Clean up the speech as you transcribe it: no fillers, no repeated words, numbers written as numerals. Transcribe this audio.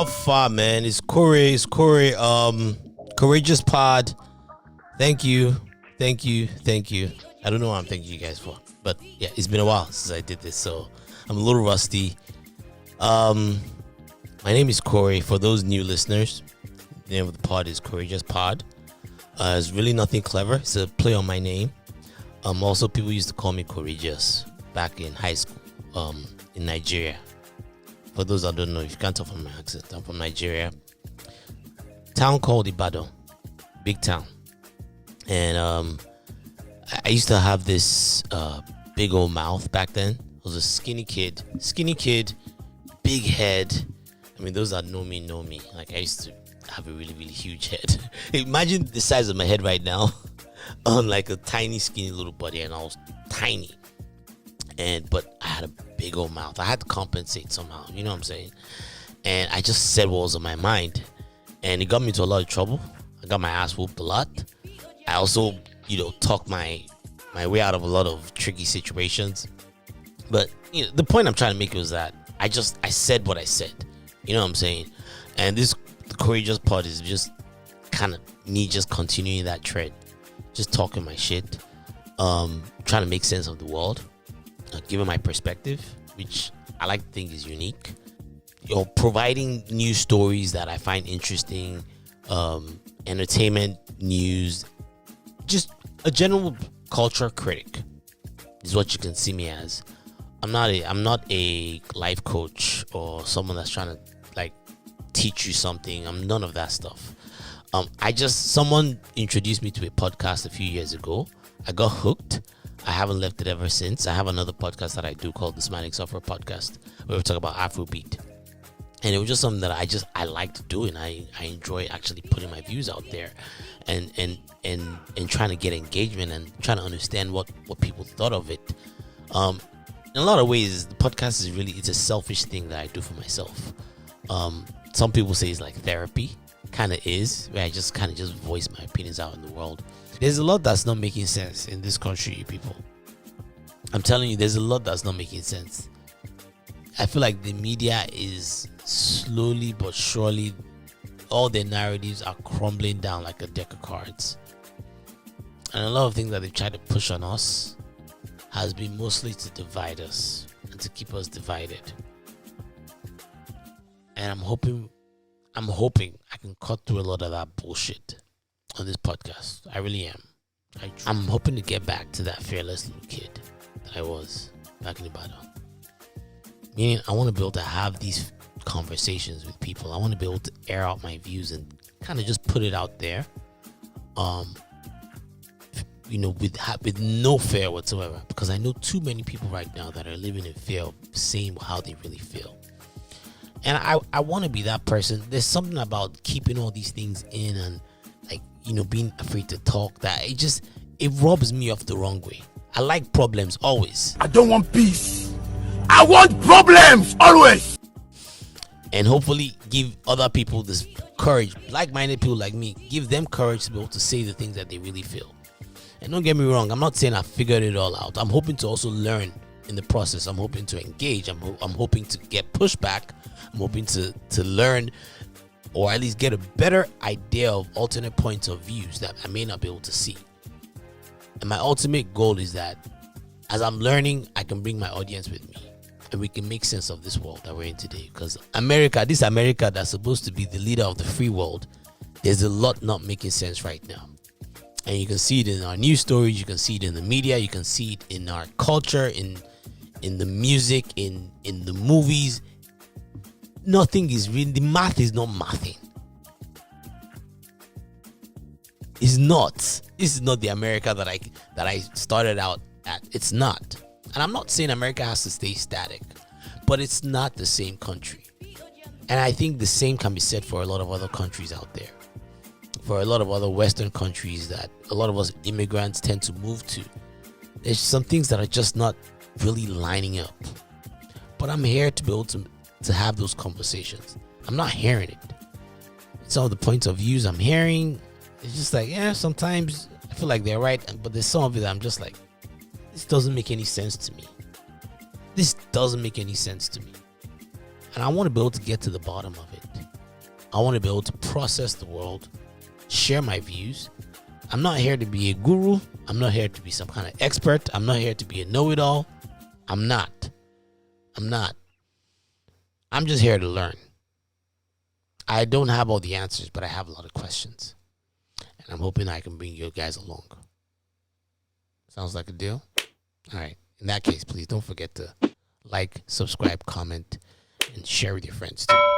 How far, man? It's Corey. Courageous Pod. Thank you. I don't know what I'm thanking you guys for, but yeah, it's been a while since I did this, so I'm a little rusty. My name is Corey. For those new listeners, the name of the pod is Courageous Pod. It's really nothing clever. It's a play on my name. Also, people used to call me Koregeous back in high school, in Nigeria. For those that don't know, if you can't tell from my accent, I'm from Nigeria. Town called Ibadan, big town. And I used to have this big old mouth back then. I was a skinny kid, big head. I mean, those that know me. Like, I used to have a really, really huge head. Imagine the size of my head right now on like a tiny, skinny little body, and I was tiny. But I had a big old mouth. I had to compensate somehow, you know what I'm saying? And I just said what was on my mind, and it got me into a lot of trouble. I got my ass whooped a lot. I also, talked my way out of a lot of tricky situations. But the point I'm trying to make was that I said what I said. You know what I'm saying? And the Courageous Pod is just kind of me just continuing that trend, just talking my shit, trying to make sense of the world. Given my perspective, which I like to think is unique, providing news stories that I find interesting, entertainment news, just a general culture critic is what you can see me as. I'm not a life coach or someone that's trying to teach you something. I'm none of that stuff. Someone introduced me to a podcast a few years ago. I got hooked. I haven't left it ever since. I have another podcast that I do called the Smiling Software Podcast, where we talk about Afrobeat. And it was just something that I like to do, and I enjoy actually putting my views out there and trying to get engagement and trying to understand what people thought of it. In a lot of ways, the podcast it's a selfish thing that I do for myself. Some people say it's like therapy. Kind of is, where I just voice my opinions out in the world. There's a lot that's not making sense in this country, you people. I'm telling you, there's a lot that's not making sense. I feel like the media is slowly but surely, all their narratives are crumbling down like a deck of cards. And a lot of things that they've tried to push on us has been mostly to divide us and to keep us divided. And I'm hoping I can cut through a lot of that bullshit on this podcast. I really am. I'm hoping to get back to that fearless little kid that I was back in Ibadan. Meaning, I want to be able to have these conversations with people. I want to be able to air out my views and kind of just put it out there. With no fear whatsoever. Because I know too many people right now that are living in fear of saying how they really feel. And I want to be that person. There's something about keeping all these things in and being afraid to talk that it rubs me off the wrong way. I like problems always. I don't want peace. I want problems always. And hopefully give other people this courage, like-minded people like me, give them courage to be able to say the things that they really feel. And don't get me wrong, I'm not saying I figured it all out. I'm hoping to also learn in the process. I'm hoping to engage. I'm hoping to get pushback. I'm hoping to learn, or at least get a better idea of alternate points of views that I may not be able to see. And my ultimate goal is that as I'm learning, I can bring my audience with me, and we can make sense of this world that we're in today. Because this America that's supposed to be the leader of the free world, there's a lot not making sense right now. And you can see it in our news stories, you can see it in the media, you can see it in our culture, in the music, in the movies. Nothing is really, the math is not mathing. It's not. This is not the America that I started out at. It's not. And I'm not saying America has to stay static, but it's not the same country. And I think the same can be said for a lot of other countries out there. For a lot of other Western countries that a lot of us immigrants tend to move to. There's some things that are just not really lining up. But I'm here to be able to have those conversations. I'm not hearing it. Some of the points of views I'm hearing, it's just sometimes I feel like they're right, but there's some of it that I'm just like, this doesn't make any sense to me. And I want to be able to get to the bottom of it. I want to be able to process the world, share my views. I'm not here to be a guru. I'm not here to be some kind of expert. I'm not here to be a know-it-all. I'm not. I'm just here to learn. I don't have all the answers, but I have a lot of questions. And I'm hoping I can bring you guys along. Sounds like a deal? All right. In that case, please don't forget to like, subscribe, comment, and share with your friends too.